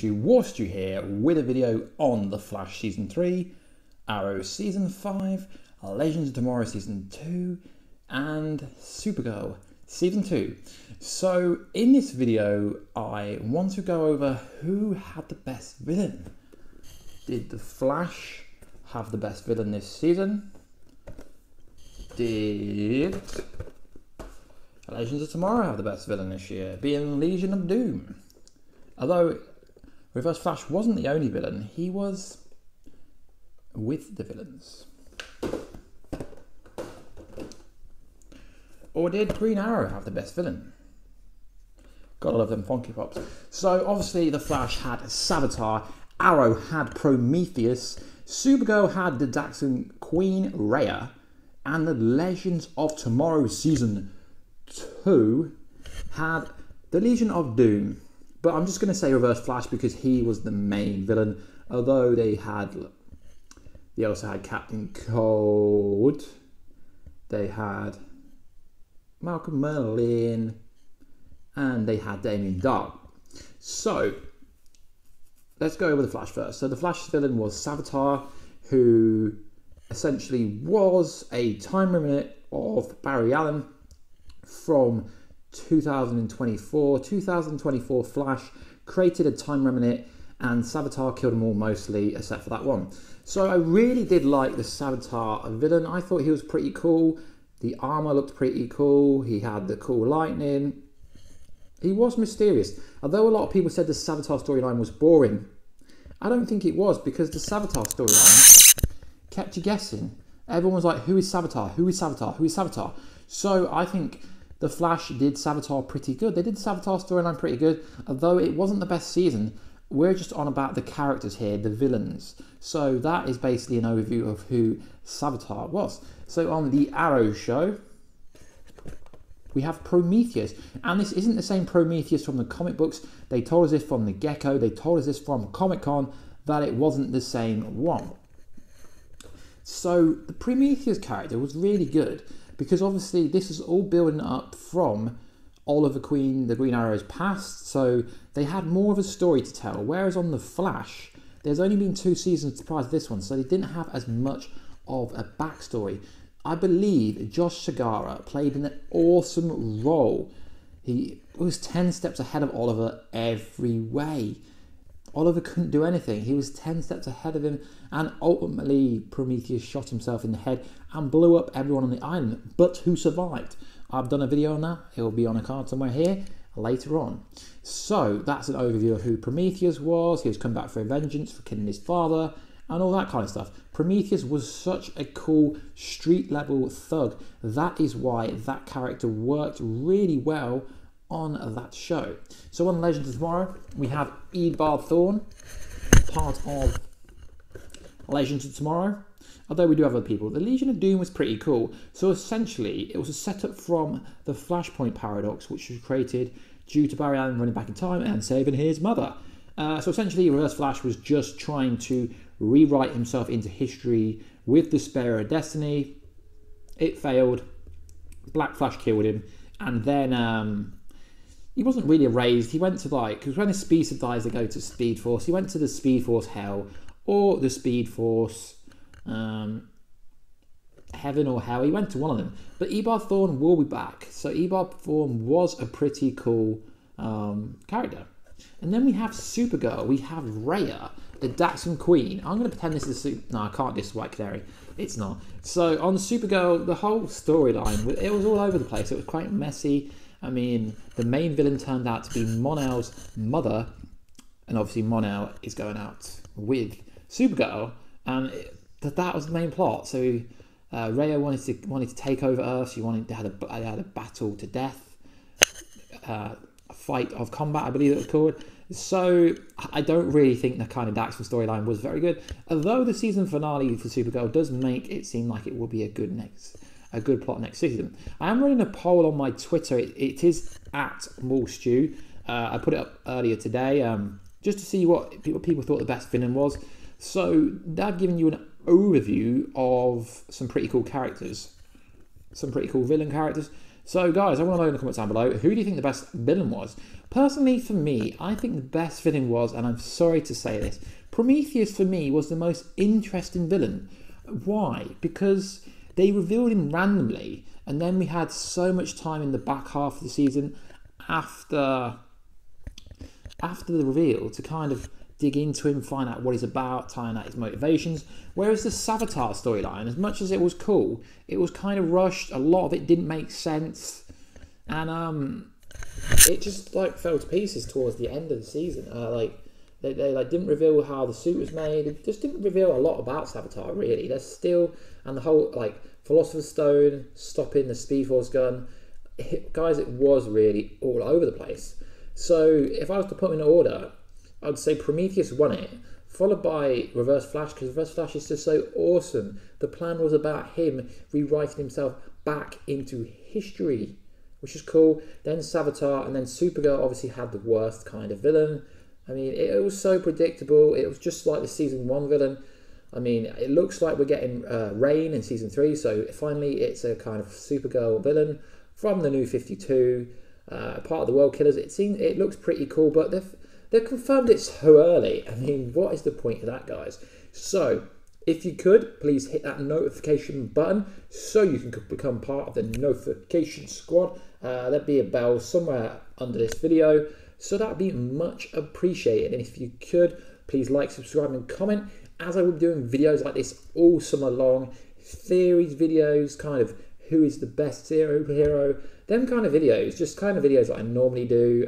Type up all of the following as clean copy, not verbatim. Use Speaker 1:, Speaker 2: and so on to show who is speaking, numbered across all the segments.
Speaker 1: Warstu here with a video on The Flash Season 3, Arrow Season 5, Legends of Tomorrow Season 2, and Supergirl Season 2. So in this video, I want to go over who had the best villain. Did The Flash have the best villain this season? Did Legends of Tomorrow have the best villain this year, being Legion of Doom? Although Reverse Flash wasn't the only villain, he was with the villains. Or did Green Arrow have the best villain? Gotta love them Funky Pops. So obviously The Flash had Savitar, Arrow had Prometheus, Supergirl had the Daxam Queen Rhea, and the Legends of Tomorrow Season 2 had the Legion of Doom. But I'm just going to say Reverse Flash because he was the main villain. Although they also had Captain Cold. They had Malcolm Merlin. And they had Damien Dark. So, let's go over the Flash first. So the Flash's villain was Savitar, who essentially was a time remnant of Barry Allen from 2024 Flash created a time remnant, and Savitar killed them all mostly except for that one. So I really did like the Savitar villain. I thought he was pretty cool. The armor looked pretty cool. He had the cool lightning. He was mysterious. Although a lot of people said the Savitar storyline was boring, I don't think it was, because the Savitar storyline kept you guessing. Everyone was like, who is Savitar? Who is Savitar? Who is Savitar? So I think The Flash did Savitar pretty good. They did the Savitar storyline pretty good, although it wasn't the best season. We're just on about the characters here, the villains. So that is basically an overview of who Savitar was. So on the Arrow show, we have Prometheus. And this isn't the same Prometheus from the comic books. They told us this from the Gecko. They told us this from Comic-Con, that it wasn't the same one. So the Prometheus character was really good, because obviously this is all building up from Oliver Queen, the Green Arrow's past, so they had more of a story to tell. Whereas on The Flash, there's only been 2 seasons prior to this one, so they didn't have as much of a backstory. I believe Josh Segarra played an awesome role. He was 10 steps ahead of Oliver every way. Oliver couldn't do anything. He was 10 steps ahead of him, and ultimately Prometheus shot himself in the head and blew up everyone on the island. But who survived? I've done a video on that. It will be on a card somewhere here later on. So that's an overview of who Prometheus was. He was come back for vengeance for killing his father and all that kind of stuff. Prometheus was such a cool street level thug. That is why that character worked really well on that show. So on Legends of Tomorrow, we have Edward Thorne, part of Legends of Tomorrow. Although we do have other people. The Legion of Doom was pretty cool. So essentially, it was a setup from the Flashpoint paradox, which was created due to Barry Allen running back in time and saving his mother. So essentially, Reverse Flash was just trying to rewrite himself into history with the Spear of Destiny. It failed. Black Flash killed him. And then he wasn't really erased. He went to, because when a speedster dies, they go to Speed Force. He went to the Speed Force Hell, or the Speed Force Heaven or Hell. He went to one of them. But Edward Thorne will be back. So Edward Thorne was a pretty cool character. And then we have Supergirl. We have Rhea, the Daxam Queen. I'm going to pretend this is no, I can't. This is White Canary. It's not. So on Supergirl, the whole storyline, it was all over the place. It was quite messy. I mean, the main villain turned out to be Mon-El's mother, and obviously Mon-El is going out with Supergirl, and that was the main plot. So Rhea wanted to take over Earth. She had a battle to death, a fight of combat, I believe it was called. So I don't really think the kind of Daxam storyline was very good. Although the season finale for Supergirl does make it seem like it will be a good plot next season. I am running a poll on my Twitter. It is at Warstu. I put it up earlier today just to see what people thought the best villain was. So they've given you an overview of some pretty cool characters, some pretty cool villain characters. So guys, I want to know in the comments down below, who do you think the best villain was? Personally, for me, I think the best villain was, and I'm sorry to say this, Prometheus for me was the most interesting villain. Why? Because they revealed him randomly, and then we had so much time in the back half of the season after the reveal to kind of dig into him, find out what he's about, tying out his motivations. Whereas the Savitar storyline, as much as it was cool, it was kind of rushed. A lot of it didn't make sense, and it just like fell to pieces towards the end of the season. They didn't reveal how the suit was made. It just didn't reveal a lot about Savitar really. There's still, and the whole Philosopher's Stone, stopping the Speed Force gun, guys, it was really all over the place. So if I was to put them in order, I'd say Prometheus won it, followed by Reverse Flash, because Reverse Flash is just so awesome. The plan was about him rewriting himself back into history, which is cool. Then Savitar, and then Supergirl obviously had the worst kind of villain. I mean, it was so predictable. It was just like the season 1 villain. I mean, it looks like we're getting Rain in season 3, so finally it's a kind of Supergirl villain from the New 52, part of the World Killers. It looks pretty cool, but they've confirmed it so early. I mean, what is the point of that, guys? So, if you could, please hit that notification button so you can become part of the notification squad. There'll be a bell somewhere under this video, so that would be much appreciated. And if you could, please like, subscribe, and comment, as I will be doing videos like this all summer long. Theories videos, kind of who is the best hero, them kind of videos, just kind of videos that I normally do.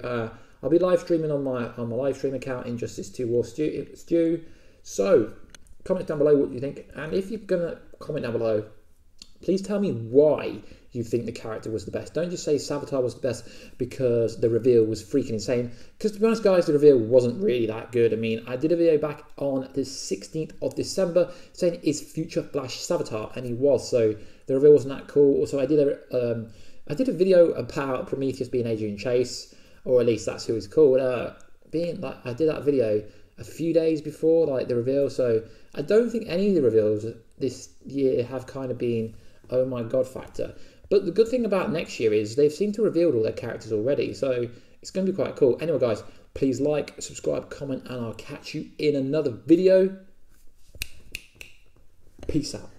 Speaker 1: I'll be live streaming on my live stream account, Injustice 2 Warstu. So comment down below what you think, and if you're gonna comment down below, please tell me why you think the character was the best. Don't just say Savitar was the best because the reveal was freaking insane. Because to be honest, guys, the reveal wasn't really that good. I mean, I did a video back on the 16th of December saying is Future Flash Savitar, and he was. So the reveal wasn't that cool. Also, I did a video about Prometheus being Adrian Chase, or at least that's who he's called. I did that video a few days before the reveal. So I don't think any of the reveals this year have kind of been oh my god factor. But the good thing about next year is they've seemed to reveal all their characters already, so it's going to be quite cool. Anyway, guys, please like, subscribe, comment, and I'll catch you in another video. Peace out.